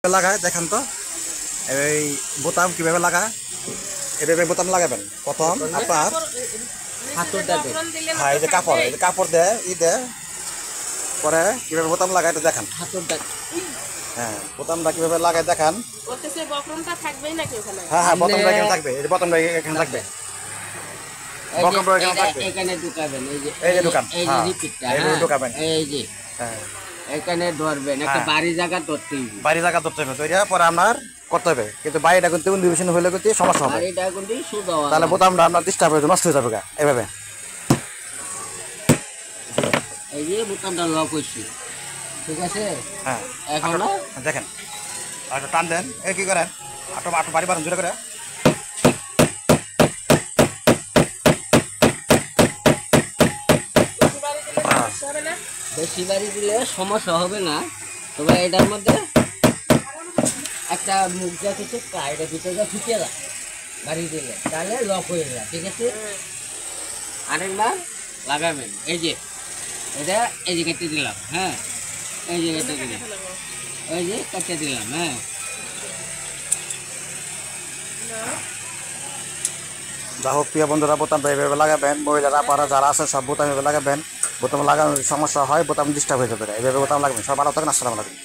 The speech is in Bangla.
লাগায় দেখেন তো এই বোতাম কিভাবে লাগায় এভাবে বোতাম লাগাবেন প্রথম আপনার হ্যাঁ এই যে কাপড় দেয় দেয় পরে কিভাবে বোতাম লাগায় এটা দেখান হ্যাঁ বোতামটা কিভাবে লাগায় দেখান হ্যাঁ হ্যাঁ বোতামটা এখানে থাকবে এই যে বোতামটা এখানে থাকবে এখানে ঢুকাবেন এই যে ঢুকান হ্যাঁ এইভাবে ঢুকাবেন এই যে হ্যাঁ এখানে ধরবেন একটা বাড়ি জায়গা ধরতে হবে বাড়ি জায়গা ধরতে হবে তো এটা পরে আপনার করতে হবে কিন্তু বাড়িটা কিন্তু ইন্ডিভিশন হলে কিন্তু সমস্যা হবে বাড়িটা কিন্তু শুধু তাহলে বোতামটা আপনার ডিস্টার্ব হয়ে নষ্ট হয়ে যাবে এভাবে এই যে বোতামটা লক হয়েছে ঠিক আছে হ্যাঁ এখন দেখেন আর টান দেন এই কি করেন আটো আটো বাড়ি বাড়ান জোরে করে বেশি বাড়ি দিলে সমস্যা হবে না তবে এটার মধ্যে একটা মুখ যা কিছু এটা ভিতরে ফুটে যায় বাড়ি দিলে তাহলে লক হয়ে যায় ঠিক আছে আরেকবার লাগাবেন এই যে এটা এই যে কেটে দিলাম হ্যাঁ এই যে কেটে দিলাম এই যে কেটে দিলাম হ্যাঁ যা হোক প্রিয় বন্ধুরা বোতামটা এইভাবে লাগাবেন মহিলারা পাড়া যারা আছে সব বোতাম এভাবে লাগাবেন বোতাম লাগানোর সমস্যা হয় বোতাম ডিস্টার্ব হয়ে যাবে এইভাবে বোতাম লাগাবেন সব ভালো থাকেন আসসালামু আলাইকুম